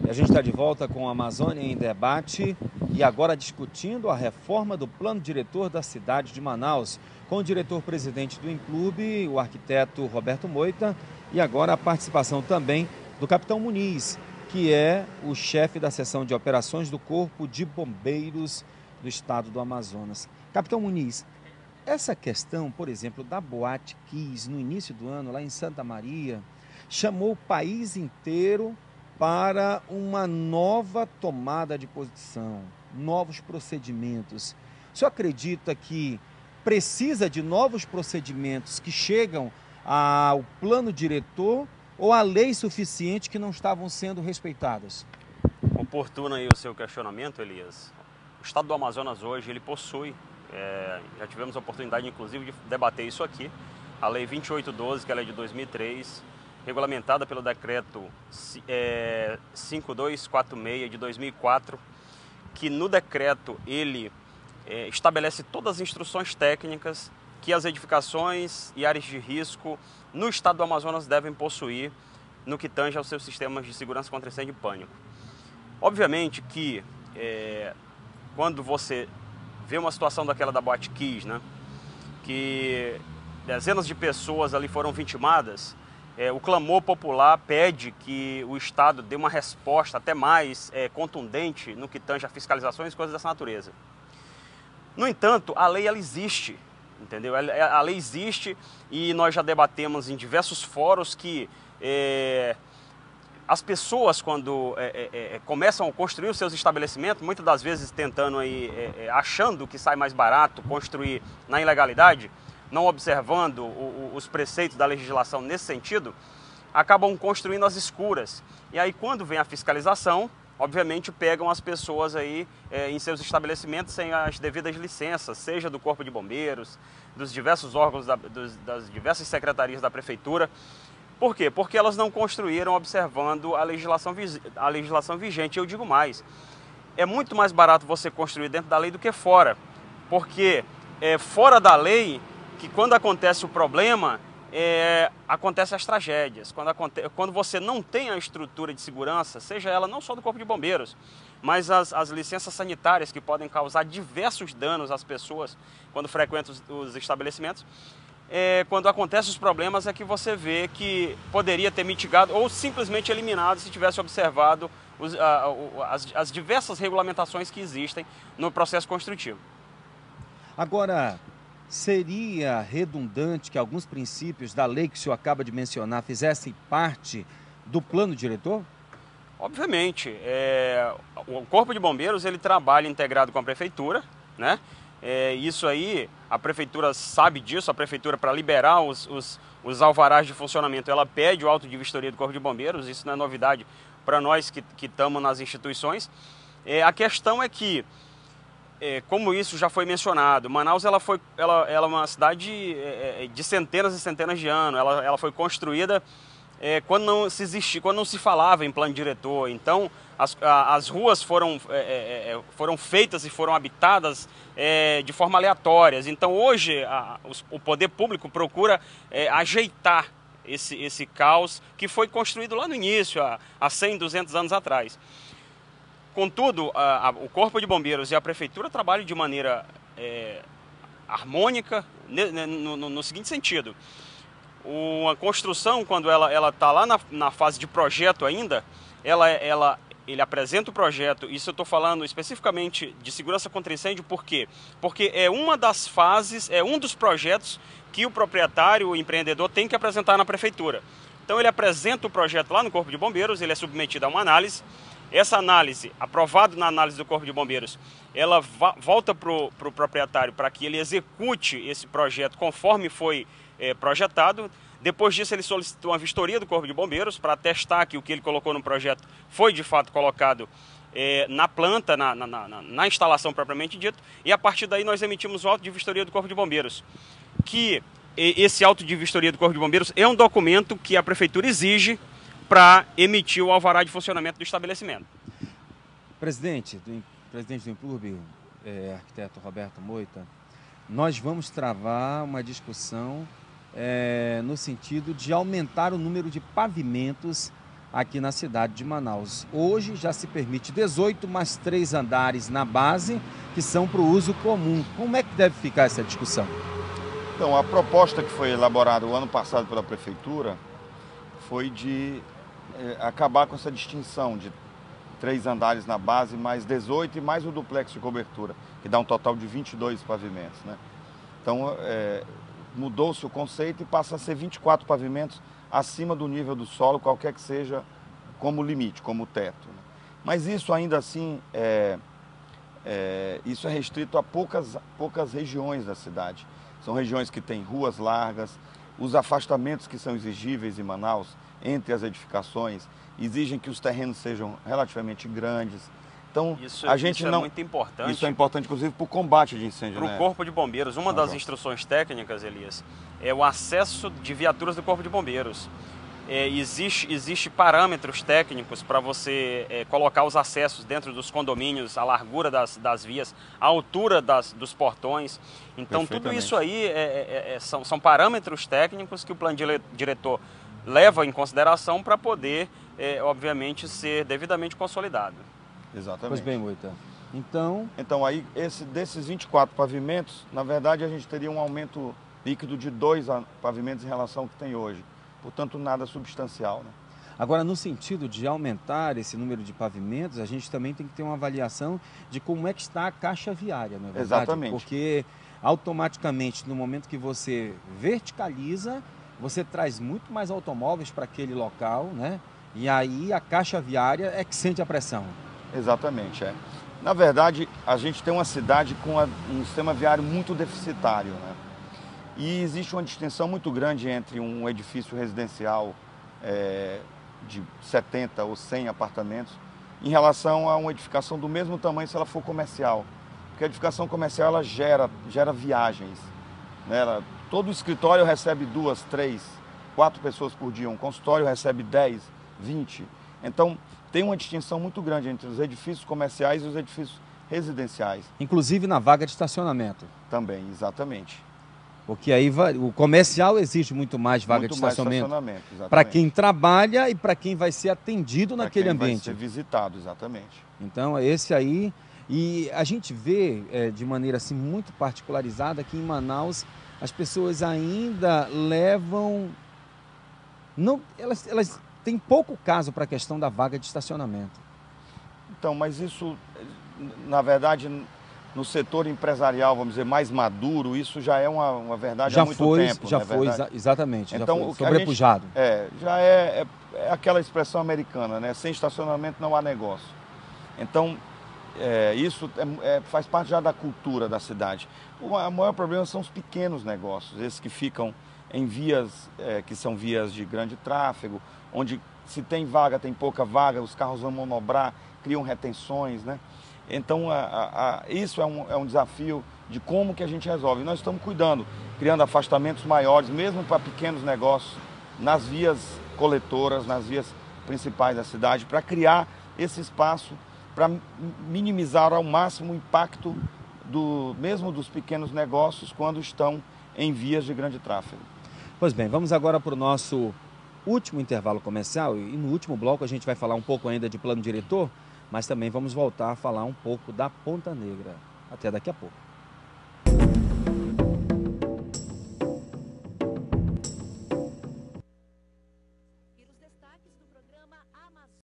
E a gente está de volta com a Amazônia em Debate e agora discutindo a reforma do plano diretor da cidade de Manaus, com o diretor-presidente do Implurbe, o arquiteto Roberto Moita, e agora a participação também do capitão Muniz, que é o chefe da seção de operações do Corpo de Bombeiros do estado do Amazonas. Capitão Muniz, essa questão, por exemplo, da Boate Kiss no início do ano, lá em Santa Maria, chamou o país inteiro para uma nova tomada de posição, novos procedimentos. O senhor acredita que precisa de novos procedimentos que chegam ao plano diretor ou a lei suficiente que não estavam sendo respeitadas? Oportuno aí o seu questionamento, Elias. O estado do Amazonas hoje, ele possui, já tivemos a oportunidade inclusive de debater isso aqui, a lei 2812, que ela é de 2003, regulamentada pelo decreto 5246 de 2004, que no decreto ele estabelece todas as instruções técnicas que as edificações e áreas de risco no estado do Amazonas devem possuir no que tange aos seus sistemas de segurança contra incêndio e pânico. Obviamente que quando você vê uma situação daquela da Boate Kiss, né, que dezenas de pessoas ali foram vitimadas, o clamor popular pede que o Estado dê uma resposta até mais contundente no que tange a fiscalizações e coisas dessa natureza. No entanto, a lei ela existe, entendeu? A lei existe e nós já debatemos em diversos fóruns que as pessoas quando começam a construir os seus estabelecimentos, muitas das vezes tentando aí, achando que sai mais barato construir na ilegalidade, não observando os preceitos da legislação nesse sentido, acabam construindo às escuras. E aí quando vem a fiscalização, obviamente pegam as pessoas aí em seus estabelecimentos sem as devidas licenças, seja do Corpo de Bombeiros, dos diversos órgãos, das diversas secretarias da Prefeitura. Por quê? Porque elas não construíram observando a legislação vigente. Eu digo mais, é muito mais barato você construir dentro da lei do que fora, porque fora da lei que quando acontece o problema, acontecem as tragédias. Quando você não tem a estrutura de segurança, seja ela não só do Corpo de Bombeiros, mas as licenças sanitárias que podem causar diversos danos às pessoas quando frequentam os estabelecimentos, quando acontecem os problemas é que você vê que poderia ter mitigado ou simplesmente eliminado se tivesse observado as diversas regulamentações que existem no processo construtivo. Agora, seria redundante que alguns princípios da lei que o senhor acaba de mencionar fizessem parte do plano diretor? Obviamente, o Corpo de Bombeiros ele trabalha integrado com a Prefeitura, né? Isso aí, a Prefeitura sabe disso, a Prefeitura para liberar os alvarás de funcionamento, ela pede o auto de vistoria do Corpo de Bombeiros, isso não é novidade para nós que estamos nas instituições. A questão é que, como isso já foi mencionado, Manaus ela é uma cidade de centenas e centenas de anos, ela foi construída quando não se falava em plano diretor. Então as ruas foram feitas e foram habitadas de forma aleatória. Então hoje o poder público procura ajeitar esse caos que foi construído lá no início, há 100, 200 anos atrás. Contudo, o Corpo de Bombeiros e a Prefeitura trabalham de maneira harmônica no seguinte sentido. Uma construção, quando ela está lá na fase de projeto ainda, ele apresenta o projeto. Isso eu estou falando especificamente de segurança contra incêndio, por quê? Porque é uma das fases, é um dos projetos que o proprietário, o empreendedor, tem que apresentar na Prefeitura. Então ele apresenta o projeto lá no Corpo de Bombeiros, ele é submetido a uma análise. Essa análise, aprovado na análise do Corpo de Bombeiros, ela volta para o proprietário para que ele execute esse projeto conforme foi projetado. Depois disso ele solicitou uma vistoria do Corpo de Bombeiros para atestar que o que ele colocou no projeto foi de fato colocado na planta, na instalação propriamente dito. E a partir daí nós emitimos o auto de vistoria do Corpo de Bombeiros. Que esse auto de vistoria do Corpo de Bombeiros é um documento que a Prefeitura exige para emitir o alvará de funcionamento do estabelecimento. Presidente do Implurbe, arquiteto Roberto Moita, nós vamos travar uma discussão no sentido de aumentar o número de pavimentos aqui na cidade de Manaus. Hoje já se permite 18 mais 3 andares na base, que são para o uso comum. Como é que deve ficar essa discussão? Então, a proposta que foi elaborada o ano passado pela Prefeitura foi de acabar com essa distinção de 3 andares na base, mais 18 e mais o duplex de cobertura, que dá um total de 22 pavimentos, né? Então, mudou-se o conceito e passa a ser 24 pavimentos acima do nível do solo, qualquer que seja como limite, como teto, né? Mas isso ainda assim isso é restrito a poucas regiões da cidade. São regiões que têm ruas largas, os afastamentos que são exigíveis em Manaus entre as edificações exigem que os terrenos sejam relativamente grandes. Então, isso é muito importante. Isso é importante, inclusive, para o combate de incêndio. Para o Corpo de Bombeiros, uma das instruções técnicas, Elias, é o acesso de viaturas do Corpo de Bombeiros. Existe parâmetros técnicos para você colocar os acessos dentro dos condomínios, a largura das vias, a altura dos portões. Então, tudo isso aí são parâmetros técnicos que o plano diretor leva em consideração para poder, obviamente, ser devidamente consolidado. Exatamente. Pois bem, Moita. Então aí, desses 24 pavimentos, na verdade, a gente teria um aumento líquido de 2 pavimentos em relação ao que tem hoje. Portanto, nada substancial, né? Agora, no sentido de aumentar esse número de pavimentos, a gente também tem que ter uma avaliação de como é que está a caixa viária, não é verdade? Exatamente. Porque automaticamente, no momento que você verticaliza, você traz muito mais automóveis para aquele local, né? E aí a caixa viária é que sente a pressão. Exatamente, Na verdade, a gente tem uma cidade com um sistema viário muito deficitário, né? E existe uma distinção muito grande entre um edifício residencial de 70 ou 100 apartamentos em relação a uma edificação do mesmo tamanho se ela for comercial. Porque a edificação comercial ela gera viagens, né? Todo escritório recebe 2, 3, 4 pessoas por dia. Um consultório recebe 10, 20. Então, tem uma distinção muito grande entre os edifícios comerciais e os edifícios residenciais. Inclusive na vaga de estacionamento. Também, exatamente. Porque aí o comercial exige muito mais vaga de estacionamento para quem trabalha e para quem vai ser atendido naquele ambiente. Vai ser visitado, exatamente. Então, esse aí... E a gente vê de maneira assim, muito particularizada que em Manaus as pessoas ainda levam... Elas têm pouco caso para a questão da vaga de estacionamento. Então, mas isso, na verdade... No setor empresarial, vamos dizer, mais maduro, isso já é uma verdade há muito tempo. Já foi, exatamente, então, já foi sobrepujado. Já é aquela expressão americana, né? Sem estacionamento não há negócio. Então, isso faz parte já da cultura da cidade. O maior problema são os pequenos negócios, esses que ficam em vias, que são vias de grande tráfego, onde se tem vaga, tem pouca vaga, os carros vão manobrar, criam retenções, né? Então, isso é um desafio de como que a gente resolve. Nós estamos cuidando, criando afastamentos maiores, mesmo para pequenos negócios, nas vias coletoras, nas vias principais da cidade, para criar esse espaço, para minimizar ao máximo o impacto mesmo dos pequenos negócios quando estão em vias de grande tráfego. Pois bem, vamos agora para o nosso último intervalo comercial e no último bloco a gente vai falar um pouco ainda de plano diretor, mas também vamos voltar a falar um pouco da Ponta Negra. Até daqui a pouco.